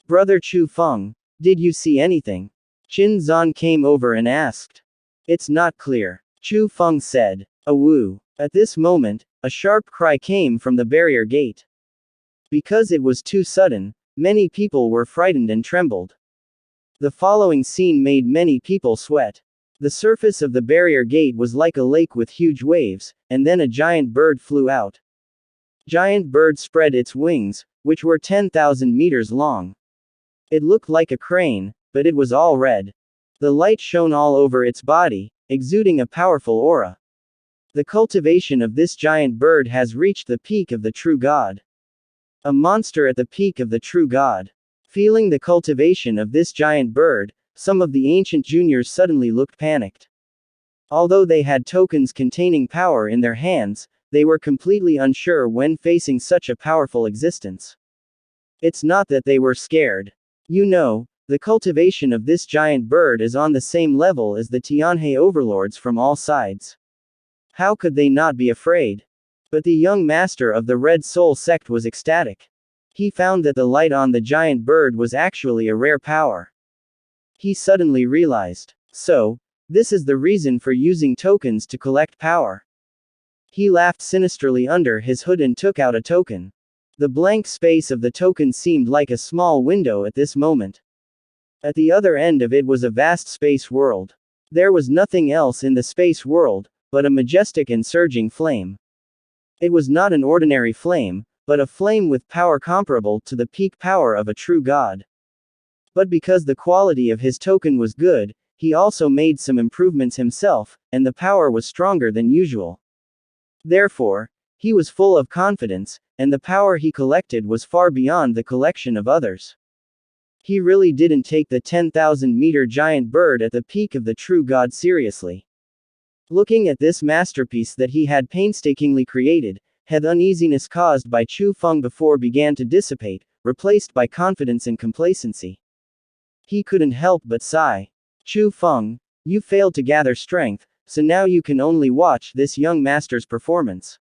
Brother Chu Feng, did you see anything? Qin Zan came over and asked. It's not clear. Chu Feng said. Awoo. At this moment, a sharp cry came from the barrier gate. Because it was too sudden, many people were frightened and trembled. The following scene made many people sweat. The surface of the barrier gate was like a lake with huge waves, and then a giant bird flew out. Giant bird spread its wings, which were 10,000 meters long. It looked like a crane, but it was all red. The light shone all over its body, exuding a powerful aura. The cultivation of this giant bird has reached the peak of the true god. A monster at the peak of the true god. Feeling the cultivation of this giant bird, some of the ancient juniors suddenly looked panicked. Although they had tokens containing power in their hands, they were completely unsure when facing such a powerful existence. It's not that they were scared. You know, the cultivation of this giant bird is on the same level as the Tianhe overlords from all sides. How could they not be afraid? But the young master of the Red Soul sect was ecstatic. He found that the light on the giant bird was actually a rare power. He suddenly realized. So, this is the reason for using tokens to collect power. He laughed sinisterly under his hood and took out a token. The blank space of the token seemed like a small window at this moment. At the other end of it was a vast space world. There was nothing else in the space world, but a majestic and surging flame. It was not an ordinary flame, but a flame with power comparable to the peak power of a true god. But because the quality of his token was good, he also made some improvements himself, and the power was stronger than usual. Therefore, he was full of confidence, and the power he collected was far beyond the collection of others. He really didn't take the 10,000-meter giant bird at the peak of the true god seriously. Looking at this masterpiece that he had painstakingly created, the uneasiness caused by Chu Feng before began to dissipate, replaced by confidence and complacency. He couldn't help but sigh. Chu Feng, you failed to gather strength, so now you can only watch this young master's performance.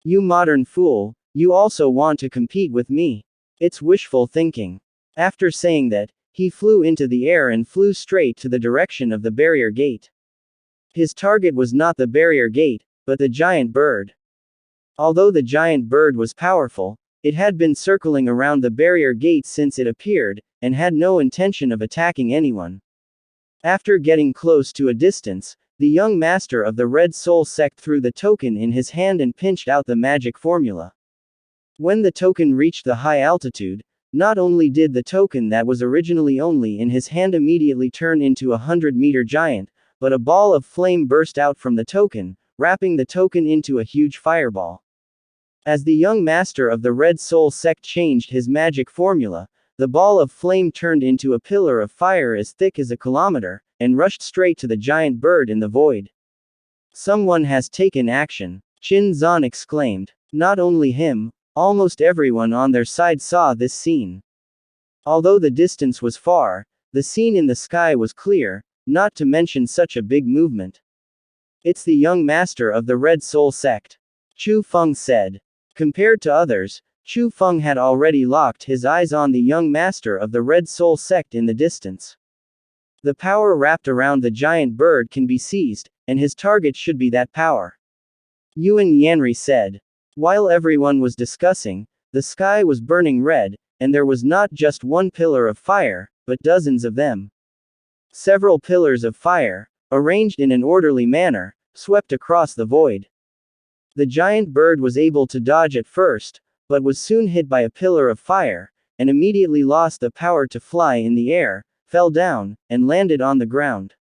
You modern fool, you also want to compete with me. It's wishful thinking. After saying that, he flew into the air and flew straight to the direction of the barrier gate. His target was not the barrier gate, but the giant bird. Although the giant bird was powerful, it had been circling around the barrier gate since it appeared, and had no intention of attacking anyone. After getting close to a distance, the young master of the Red Soul sect threw the token in his hand and pinched out the magic formula. When the token reached the high altitude, not only did the token that was originally only in his hand immediately turn into a 100-meter giant, but a ball of flame burst out from the token, wrapping the token into a huge fireball. As the young master of the Red Soul sect changed his magic formula, the ball of flame turned into a pillar of fire as thick as a kilometer, and rushed straight to the giant bird in the void. Someone has taken action, Qin Zan exclaimed. Not only him, almost everyone on their side saw this scene. Although the distance was far, the scene in the sky was clear, not to mention such a big movement. It's the young master of the Red Soul sect, Chu Feng said. Compared to others, Chu Feng had already locked his eyes on the young master of the Red Soul sect in the distance. The power wrapped around the giant bird can be seized, and his target should be that power. Yuan Yanri said. While everyone was discussing, the sky was burning red, and there was not just one pillar of fire, but dozens of them. Several pillars of fire, arranged in an orderly manner, swept across the void. The giant bird was able to dodge at first, but was soon hit by a pillar of fire, and immediately lost the power to fly in the air, fell down, and landed on the ground.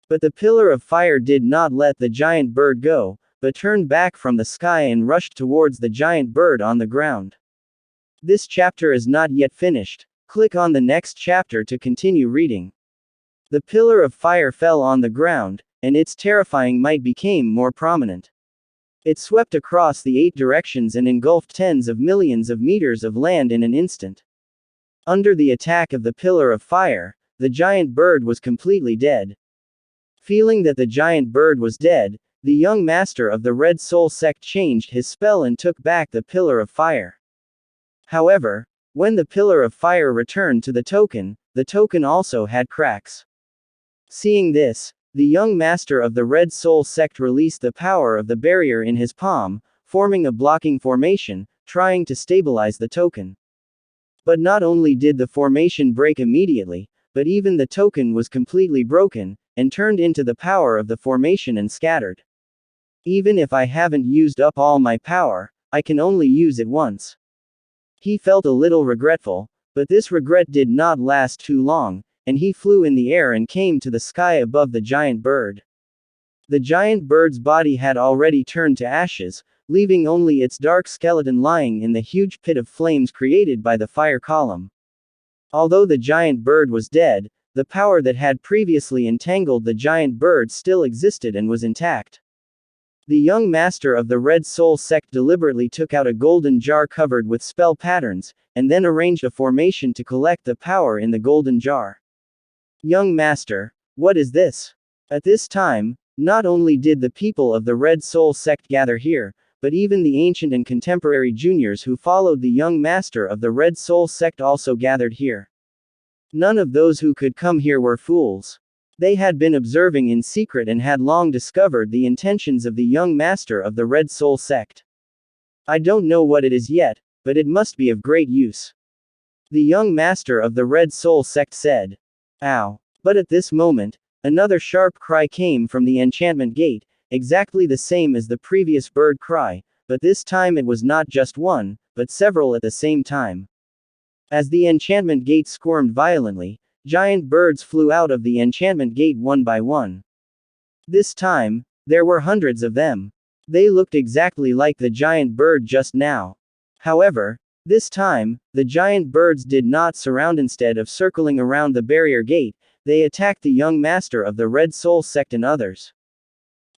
But the pillar of fire did not let the giant bird go, but turned back from the sky and rushed towards the giant bird on the ground. This chapter is not yet finished. Click on the next chapter to continue reading. The pillar of fire fell on the ground, and its terrifying might became more prominent. It swept across the 8 directions and engulfed tens of millions of meters of land in an instant. Under the attack of the pillar of fire, the giant bird was completely dead. Feeling that the giant bird was dead, the young master of the Red Soul sect changed his spell and took back the pillar of fire. However, When the pillar of fire returned to the token also had cracks. Seeing this, the young master of the Red Soul sect released the power of the barrier in his palm, forming a blocking formation, trying to stabilize the token. But not only did the formation break immediately, but even the token was completely broken, and turned into the power of the formation and scattered. Even if I haven't used up all my power, I can only use it once. He felt a little regretful, but this regret did not last too long, and he flew in the air and came to the sky above the giant bird. The giant bird's body had already turned to ashes, leaving only its dark skeleton lying in the huge pit of flames created by the fire column. Although the giant bird was dead, the power that had previously entangled the giant bird still existed and was intact. The young master of the Red Soul sect deliberately took out a golden jar covered with spell patterns, and then arranged a formation to collect the power in the golden jar. Young master, what is this? At this time, not only did the people of the Red Soul sect gather here, but even the ancient and contemporary juniors who followed the young master of the Red Soul sect also gathered here. None of those who could come here were fools. They had been observing in secret and had long discovered the intentions of the young master of the Red Soul sect. I don't know what it is yet, but it must be of great use. The young master of the Red Soul sect said. Ow. But at this moment, another sharp cry came from the enchantment gate, exactly the same as the previous bird cry, but this time it was not just one, but several at the same time. As the enchantment gate squirmed violently, giant birds flew out of the enchantment gate one by one. This time, there were hundreds of them. They looked exactly like the giant bird just now. However, this time, the giant birds did not surround. Instead of circling around the barrier gate, they attacked the young master of the Red Soul sect and others.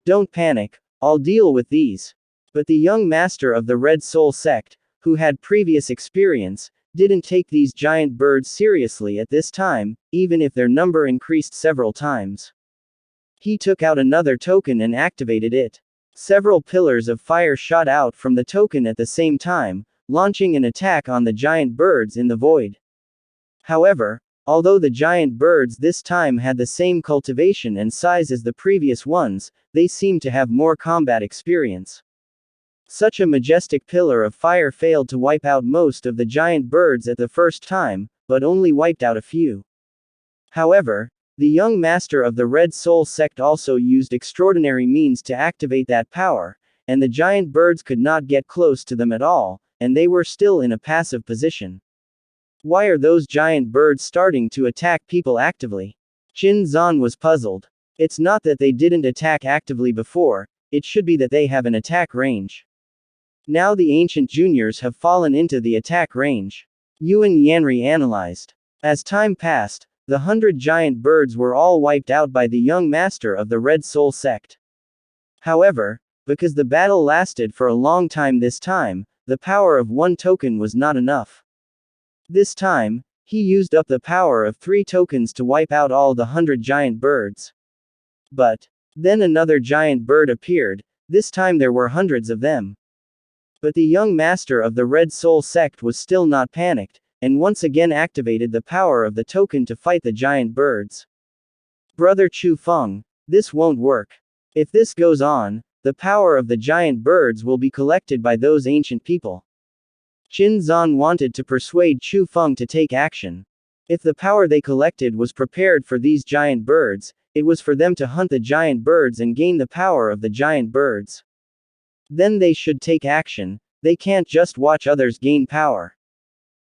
Don't panic, I'll deal with these. But the young master of the Red Soul sect, who had previous experience, didn't take these giant birds seriously at this time, even if their number increased several times. He took out another token and activated it. Several pillars of fire shot out from the token at the same time, launching an attack on the giant birds in the void. However, although the giant birds this time had the same cultivation and size as the previous ones, they seemed to have more combat experience. Such a majestic pillar of fire failed to wipe out most of the giant birds at the first time, but only wiped out a few. However, the young master of the Red Soul sect also used extraordinary means to activate that power, and the giant birds could not get close to them at all, and they were still in a passive position. Why are those giant birds starting to attack people actively? Qin Zan was puzzled. It's not that they didn't attack actively before, it should be that they have an attack range. Now the ancient juniors have fallen into the attack range. Yuan Yanri analyzed. As time passed, the 100 giant birds were all wiped out by the young master of the Red Soul sect. However, because the battle lasted for a long time this time, the power of one token was not enough. This time, he used up the power of 3 tokens to wipe out all the 100 giant birds. But then another giant bird appeared, this time there were hundreds of them. But the young master of the Red Soul sect was still not panicked, and once again activated the power of the token to fight the giant birds. Brother Chu Feng, this won't work. If this goes on, the power of the giant birds will be collected by those ancient people. Qin Zan wanted to persuade Chu Feng to take action. If the power they collected was prepared for these giant birds, it was for them to hunt the giant birds and gain the power of the giant birds. Then they should take action, they can't just watch others gain power.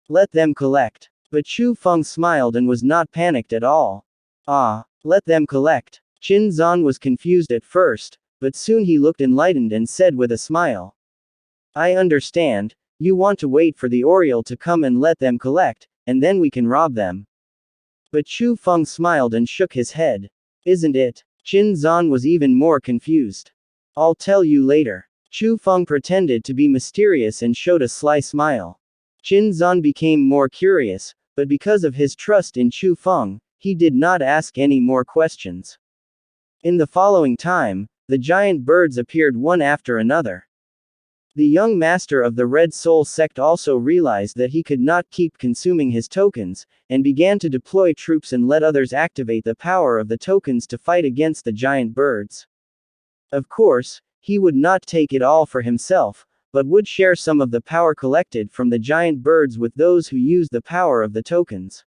Let them collect. But Chu Feng smiled and was not panicked at all. Ah, let them collect. Qin Zan was confused at first, but soon he looked enlightened and said with a smile. I understand, you want to wait for the Oriole to come and let them collect, and then we can rob them. But Chu Feng smiled and shook his head. Isn't it? Qin Zan was even more confused. I'll tell you later. Chu Feng pretended to be mysterious and showed a sly smile. Qin Zan became more curious, but because of his trust in Chu Feng, he did not ask any more questions. In the following time, the giant birds appeared one after another. The young master of the Red Soul sect also realized that he could not keep consuming his tokens, and began to deploy troops and let others activate the power of the tokens to fight against the giant birds. Of course, he would not take it all for himself, but would share some of the power collected from the giant birds with those who use the power of the tokens.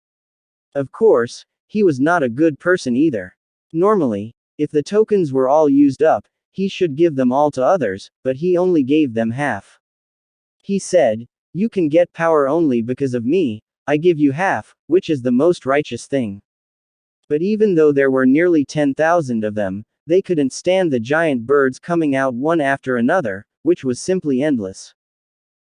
Of course, he was not a good person either. Normally, if the tokens were all used up, he should give them all to others, but he only gave them half. He said, "You can get power only because of me, I give you half, which is the most righteous thing." But even though there were nearly 10,000 of them, they couldn't stand the giant birds coming out one after another, which was simply endless.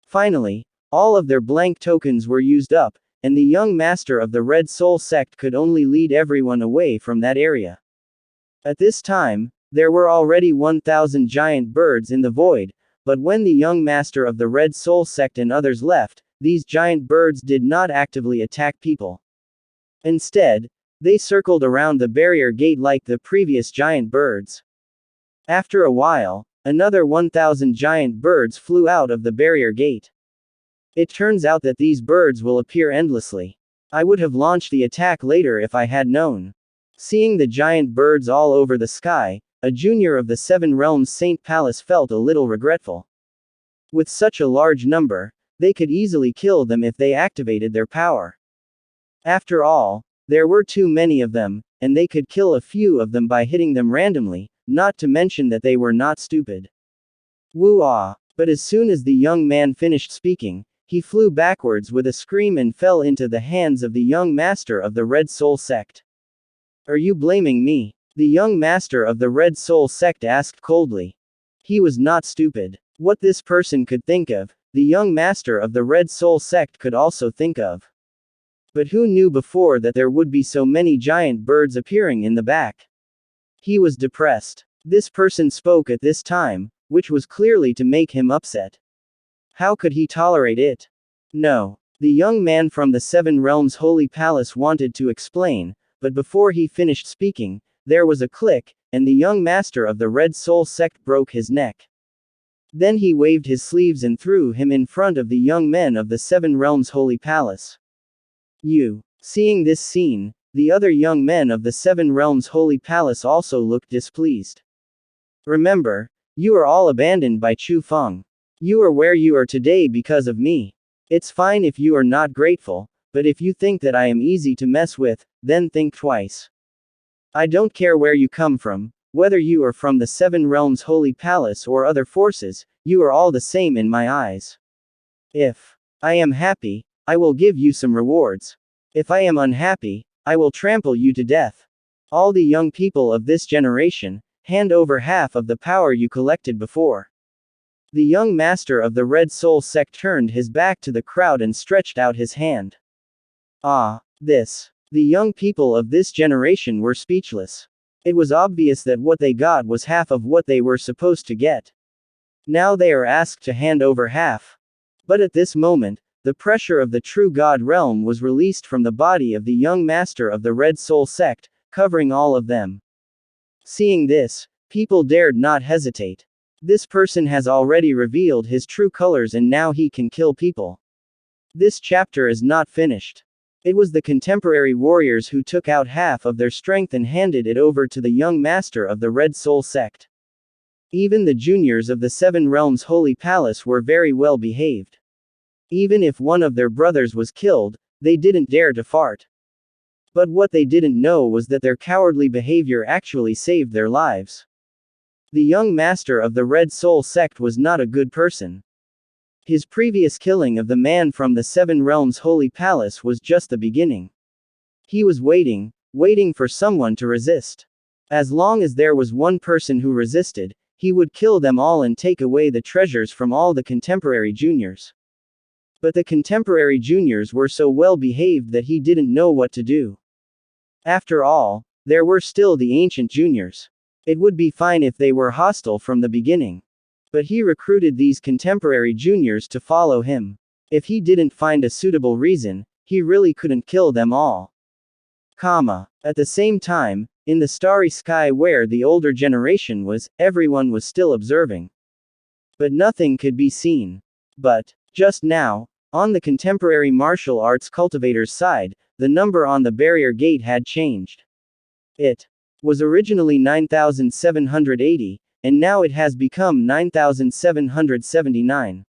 Finally, all of their blank tokens were used up, and the young master of the Red Soul sect could only lead everyone away from that area. At this time, there were already 1,000 giant birds in the void, but when the young master of the Red Soul sect and others left, these giant birds did not actively attack people. Instead, they circled around the barrier gate like the previous giant birds. After a while, another 1,000 giant birds flew out of the barrier gate. It turns out that these birds will appear endlessly. I would have launched the attack later if I had known. Seeing the giant birds all over the sky, a junior of the Seven Realms Saint Palace felt a little regretful. With such a large number, they could easily kill them if they activated their power. After all, there were too many of them, and they could kill a few of them by hitting them randomly, not to mention that they were not stupid. Woo-ah! But as soon as the young man finished speaking, he flew backwards with a scream and fell into the hands of the young master of the Red Soul sect. "Are you blaming me?" the young master of the Red Soul sect asked coldly. He was not stupid. What this person could think of, the young master of the Red Soul sect could also think of. But who knew before that there would be so many giant birds appearing in the back? He was depressed. This person spoke at this time, which was clearly to make him upset. How could he tolerate it? No. The young man from the Seven Realms Holy Palace wanted to explain, but before he finished speaking, there was a click, and the young master of the Red Soul sect broke his neck. Then he waved his sleeves and threw him in front of the young men of the Seven Realms Holy Palace. Seeing this scene, the other young men of the Seven Realms Holy Palace also looked displeased. "Remember, you are all abandoned by Chu Feng. You are where you are today because of me. It's fine if you are not grateful, but if you think that I am easy to mess with, then think twice. I don't care where you come from, whether you are from the Seven Realms Holy Palace or other forces, you are all the same in my eyes. If I am happy, I will give you some rewards. If I am unhappy, I will trample you to death. All the young people of this generation, hand over half of the power you collected before." The young master of the Red Soul sect turned his back to the crowd and stretched out his hand. The young people of this generation were speechless. It was obvious that what they got was half of what they were supposed to get. Now they are asked to hand over half. But at this moment, the pressure of the true God realm was released from the body of the young master of the Red Soul sect, covering all of them. Seeing this, people dared not hesitate. This person has already revealed his true colors and now he can kill people. This chapter is not finished. It was the contemporary warriors who took out half of their strength and handed it over to the young master of the Red Soul sect. Even the juniors of the Seven Realms Holy Palace were very well behaved. Even if one of their brothers was killed, they didn't dare to fart. But what they didn't know was that their cowardly behavior actually saved their lives. The young master of the Red Soul sect was not a good person. His previous killing of the man from the Seven Realms Holy Palace was just the beginning. He was waiting for someone to resist. As long as there was one person who resisted, he would kill them all and take away the treasures from all the contemporary juniors. But the contemporary juniors were so well behaved that he didn't know what to do. After all, there were still the ancient juniors. It would be fine if they were hostile from the beginning. But he recruited these contemporary juniors to follow him. If he didn't find a suitable reason, he really couldn't kill them all. At the same time, in the starry sky where the older generation was, everyone was still observing. but nothing could be seen. But, just now, on the contemporary martial arts cultivator's side, the number on the barrier gate had changed. It was originally 9,780, and now it has become 9,779.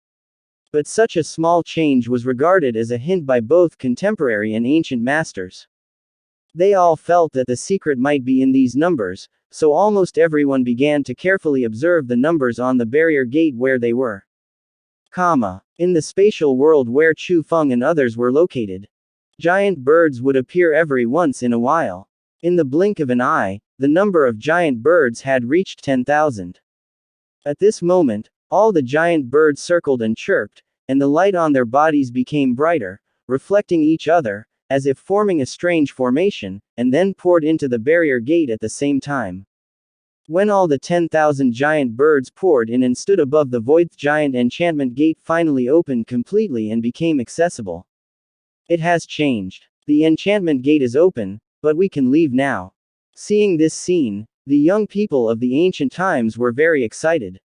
But such a small change was regarded as a hint by both contemporary and ancient masters. They all felt that the secret might be in these numbers, so almost everyone began to carefully observe the numbers on the barrier gate where they were. In the spatial world where Chu Feng and others were located, giant birds would appear every once in a while. In the blink of an eye, the number of giant birds had reached 10,000. At this moment, all the giant birds circled and chirped, and the light on their bodies became brighter, reflecting each other, as if forming a strange formation, and then poured into the barrier gate at the same time. When all the 10,000 giant birds poured in and stood above the void's giant enchantment gate finally opened completely and became accessible. It has changed. The enchantment gate is open, but we can leave now. Seeing this scene, the young people of the ancient times were very excited.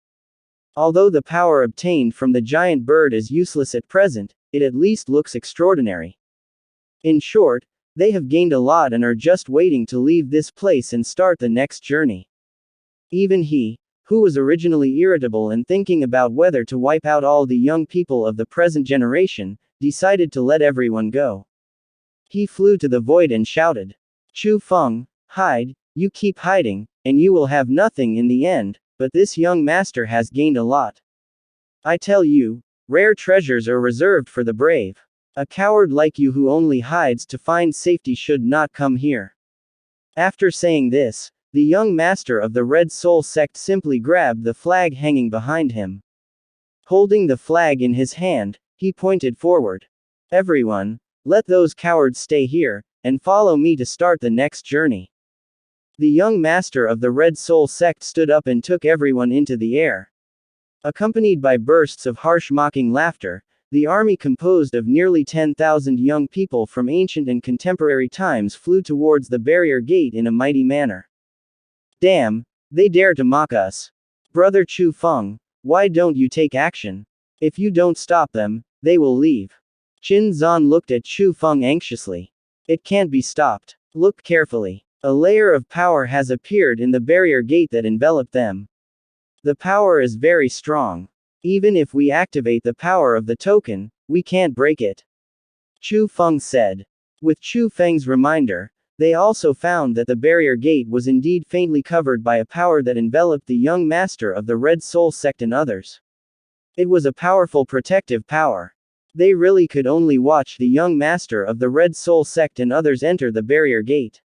Although the power obtained from the giant bird is useless at present, it at least looks extraordinary. In short, they have gained a lot and are just waiting to leave this place and start the next journey. Even he, who was originally irritable and thinking about whether to wipe out all the young people of the present generation, decided to let everyone go. He flew to the void and shouted, "Chu Feng, hide, you keep hiding, and you will have nothing in the end, but this young master has gained a lot. I tell you, rare treasures are reserved for the brave. A coward like you who only hides to find safety should not come here." After saying this, the young master of the Red Soul sect simply grabbed the flag hanging behind him. Holding the flag in his hand, he pointed forward. "Everyone, let those cowards stay here, and follow me to start the next journey." The young master of the Red Soul sect stood up and took everyone into the air. Accompanied by bursts of harsh mocking laughter, the army composed of nearly 10,000 young people from ancient and contemporary times flew towards the barrier gate in a mighty manner. "Damn, they dare to mock us. Brother Chu Feng, why don't you take action? If you don't stop them, they will leave." Qin Zan looked at Chu Feng anxiously. "It can't be stopped. Look carefully. A layer of power has appeared in the barrier gate that enveloped them. The power is very strong. Even if we activate the power of the token, we can't break it," Chu Feng said. With Chu Feng's reminder, they also found that the barrier gate was indeed faintly covered by a power that enveloped the young master of the Red Soul sect and others. It was a powerful protective power. They really could only watch the young master of the Red Soul sect and others enter the barrier gate.